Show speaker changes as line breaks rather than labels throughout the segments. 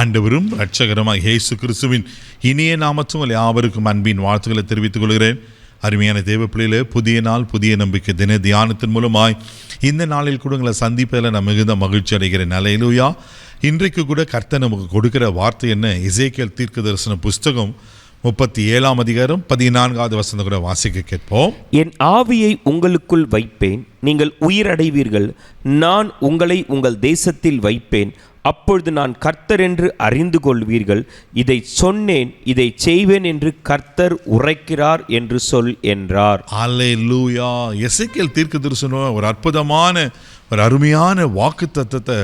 ஆண்டவரும் இரட்சகருமாய் இயேசு கிறிஸ்துவின் இனிய நாமத்தில் உங்கள் யாவருக்கும் அன்பின் வாழ்த்துக்களை தெரிவித்துக் கொள்கிறேன். அருமையான தேவ பிள்ளைகளே, புதிய நாள் புதிய நம்பிக்கை தின தியானத்தின் மூலமாய் இந்த நாளில் கூட உங்களை சந்திப்பதில் நான் மிகுந்த மகிழ்ச்சி அடைகிறேன். அல்லேலூயா. இன்றைக்கு கூட கர்த்தர் நமக்கு கொடுக்கிற வார்த்தை என்ன? எசேக்கியேல் தீர்க்கதரிசன புஸ்தகம் 37ஆம் அதிகாரம் 14வது வசனம் கூட வாசிக்க கேட்போம்.
என் ஆவியை உங்களுக்குள் வைப்பேன், நீங்கள் உயிரடைவீர்கள். நான் உங்களை உங்கள் தேசத்தில் வைப்பேன். அப்பொழுது நான் கர்த்தர் என்று அறிந்து கொள்வீர்கள். இதை சொன்னேன், இதை செய்வேன் என்று கர்த்தர் உரைக்கிறார் என்று சொல் என்றார்.
அல்லேலூயா. எசேக்கியேல் தீர்க்கதரிசனம் ஒரு அற்புதமான ஒரு அருமையான வாக்கு தத்தத்தை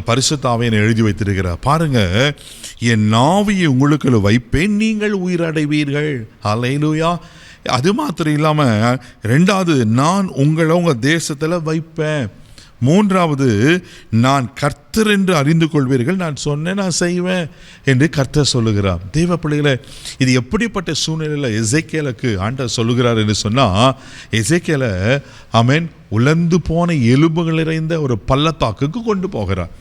பரிசுத்த ஆவியானவர் எழுதி வைத்திருக்கிறார். பாருங்க, என் ஆவியை உங்களுக்குள்ள வைப்பேன், நீங்கள் உயிரடைவீர்கள். அல்லேலூயா. அது மாத்திரம் இல்லாமல் ரெண்டாவது, நான் உங்களை உங்கள் தேசத்தில் வைப்பேன். மூன்றாவது, நான் கர்த்தர் என்று அறிந்து கொள்வீர்கள். நான் சொன்னேன், நான் செய்வேன் என்று கர்த்தர் சொல்லுகிறார். தேவ பிள்ளைகளை, இது எப்படிப்பட்ட சூழ்நிலையில் எசேக்கியேலுக்கு ஆண்டவர் சொல்லுகிறார் என்று சொன்னால், எசேக்கியேலை ஆமென் உலர்ந்து போன எலும்புகள் நிறைந்த ஒரு பள்ளத்தாக்குக்கு கொண்டு போகிறார்.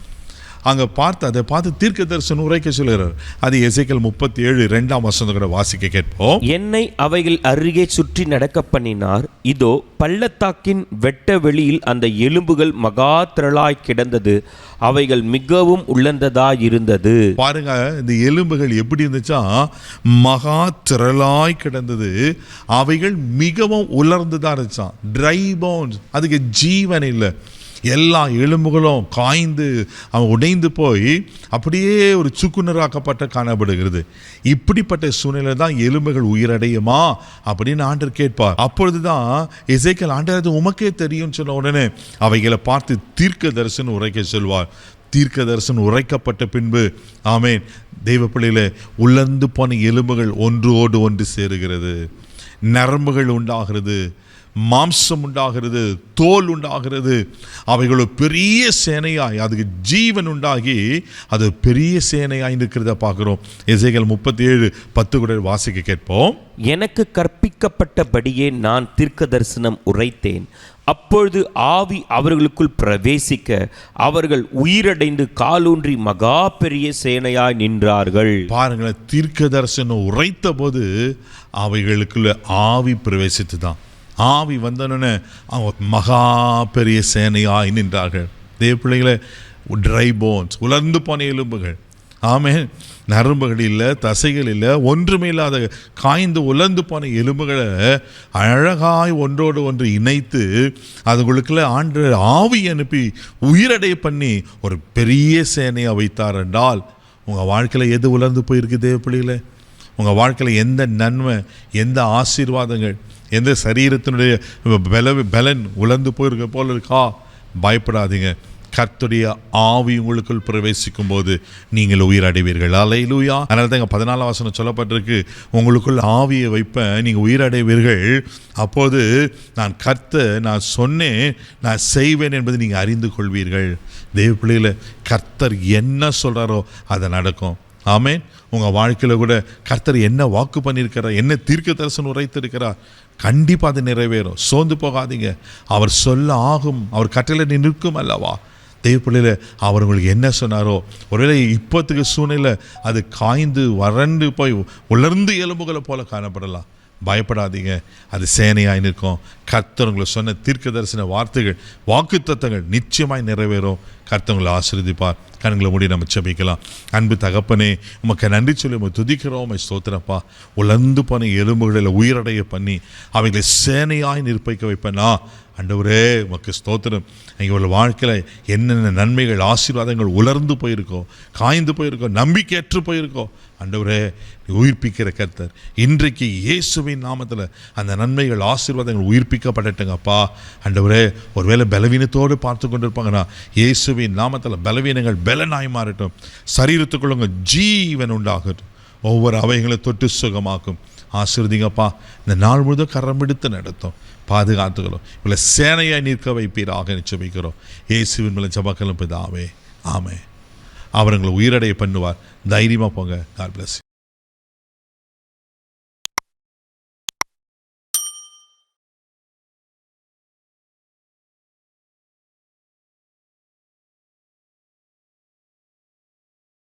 அங்கே அதை பார்த்து தீர்க்க தரிசனம் உரைக்க சொல்கிறார். அது எசேக்கியேல் 37 வசனம் கூட வாசிக்க கேட்போம்.
என்னை அவைகள் அருகே சுற்றி நடக்க பண்ணினார். இதோ பள்ளத்தாக்கின் வெட்ட வெளியில் அந்த எலும்புகள் மகா திரளாய் கிடந்தது. அவைகள் மிகவும் உலர்ந்ததாயிருந்தது.
பாருங்க, இந்த எலும்புகள் எப்படி இருந்துச்சா? மகா திரளாய் கிடந்தது. அவைகள் மிகவும் உலர்ந்ததா இருந்துச்சான். ட்ரை போன்ஸ், அதுக்கு ஜீவன் இல்லை. எல்லா எலும்புகளும் காய்ந்து அவன் உடைந்து போய் அப்படியே ஒரு சுக்குநராக்கப்பட்ட காணப்படுகிறது. இப்படிப்பட்ட சூழ்நிலை தான் எலும்புகள் உயிரடையுமா அப்படின்னு ஆண்டவர் கேட்பார். அப்பொழுதுதான் எசேக்கியேல், ஆண்டவர் உமக்கே தெரியும் சொன்ன உடனே அவைகளை பார்த்து தீர்க்க தரிசனம் உரைக்க சொல்வார். தீர்க்க தரிசனம் உரைக்கப்பட்ட பின்பு ஆமென் தெய்வ பிள்ளையில உலர்ந்து போன எலும்புகள் ஒன்றோடு ஒன்று சேருகிறது. நரம்புகள் உண்டாகிறது, மாம்சம் உண்டாகிறது, தோல் உண்டாகிறது. அவைகள் பெரிய சேனையாய், அதுக்கு ஜீவன் உண்டாகி அது பெரிய சேனையாய் இருக்கிறத பார்க்கிறோம். எசேக்கியேல் 37:10 கூட வாசிக்க கேட்போம்.
எனக்கு கற்பிக்கப்பட்டபடியே நான் தீர்க்க தரிசனம் உரைத்தேன். அப்பொழுது ஆவி அவர்களுக்குள் பிரவேசிக்க அவர்கள் உயிரடைந்து காலூன்றி மகா பெரிய சேனையாய் நின்றார்கள்.
பாருங்களேன், தீர்க்க தரிசனம் உரைத்த போது அவைகளுக்குள்ள ஆவி பிரவேசித்து தான். ஆவி வந்தோடனே அவங்க மகா பெரிய சேனையாய் நின்றார்கள். தேவ பிள்ளைகளை, ட்ரை போன்ஸ், உலர்ந்து போன எலும்புகள், ஆமென், நரம்புகள் இல்லை, தசைகள் இல்லை, ஒன்றுமே இல்லாத காய்ந்து உலர்ந்து போன எலும்புகளை அழகாய் ஒன்றோடு ஒன்று இணைத்து அதுகளுக்குள்ள ஆண்டு ஆவி அனுப்பி உயிரடை பண்ணி ஒரு பெரிய சேனையை வைத்தார் என்றால், உங்கள் வாழ்க்கையில் எது உலர்ந்து போயிருக்கு தேவ பிள்ளைகளை? உங்கள் வாழ்க்கையில் எந்த நன்மை, எந்த ஆசீர்வாதங்கள், எந்த சரீரத்தினுடைய பலன் உலர்ந்து போயிருக்க போல இருக்கா? பயப்படாதீங்க. கர்த்தருடைய ஆவி உங்களுக்குள் பிரவேசிக்கும் போது நீங்கள் உயிரடைவீர்கள். அல்லேலூயா. அதனால தான் 14ஆம் வசனம் சொல்லப்பட்டிருக்கு, உங்களுக்குள் ஆவியை வைப்பேன், நீங்கள் உயிரடைவீர்கள். அப்போது நான் கர்த்தர், நான் சொன்னேன், நான் செய்வேன் என்பதை நீங்கள் அறிந்து கொள்வீர்கள். தேவ பிள்ளைகளை, கர்த்தர் என்ன சொல்கிறாரோ அது நடக்கும். ஆமென். உங்கள் வாழ்க்கையில் கூட கர்த்தர் என்ன வாக்கு பண்ணியிருக்கிறார், என்ன தீர்க்க தரிசனம் உரைத்திருக்கிறார், கண்டிப்பாக அது நிறைவேறும். சோர்ந்து போகாதீங்க. அவர் சொல்ல ஆகும், அவர் கட்டளை நிற்கும் அல்லவா? தேவ பிள்ளையில, அவர் உங்களுக்கு என்ன சொன்னாரோ, ஒருவேளை இப்போத்துக்கு சூழ்நிலை அது காய்ந்து வறண்டு போய் உலர்ந்து எலும்புகளை போல காணப்படலாம். பயப்படாதீங்க, அது சேனையாய் நிற்கும். கர்த்தர் உங்களை சொன்ன தீர்க்க தரிசன வார்த்தைகள், வாக்கு தத்தங்கள் நிச்சயமாய் நிறைவேறும். கர்த்தர் உங்களை ஆசீர்வதிப்பார். கண்களை மூடி நம்ம ஜெபிக்கலாம். அன்பு தகப்பனே, உமக்கு நன்றி சொல்லி உமக்கு துதிக்கிறோம், ஸ்தோத்திரப்பா. உலர்ந்து போன எலும்புகளில் உயிரடைய பண்ணி அவைகளை சேனையாய் நிற்பைக்க வைப்பேனா ஆண்டவரே, உமக்கு ஸ்தோத்திரம். எங்கள் வாழ்க்கையில் என்னென்ன நன்மைகள், ஆசீர்வாதங்கள் உலர்ந்து போயிருக்கோ, காய்ந்து போயிருக்கோ, நம்பிக்கையற்று போயிருக்கோ, ஆண்டவரே உயிர்ப்பிக்கிற கர்த்தர் இன்றைக்கு இயேசுவின் நாமத்தில் அந்த நன்மைகள், ஆசீர்வாதங்கள் உயிர்ப்பிக்கப்படட்டுங்கப்பா. ஆண்டவரே, ஒருவேளை பலவீனத்தோடு பார்த்து கொண்டிருப்பாங்கன்னா இயேசுவின் நாமத்தில் பலவீனங்கள் பலனாய் மாறட்டும். சரீரத்துக்குள்ள ஜீவன் உண்டாகட்டும். ஒவ்வொரு அவைகளை தொட்டு சுகமாக்கும். ஆசீர்வதிங்கப்பா. இந்த நாள் முழுதும் கரம் எடுத்து நடத்தும், பாதுகாத்துக்கிறோம். இவ்வளோ சேனையாய் நிற்க வைப்பீராக நிச்சயிக்கிறோம். இயேசுவின் மேலே ஜெபங்களும் பிதாவே, ஆமென். அவர் உங்களை உயிரடைய பண்ணுவார். தைரியமாக போங்க. God bless you.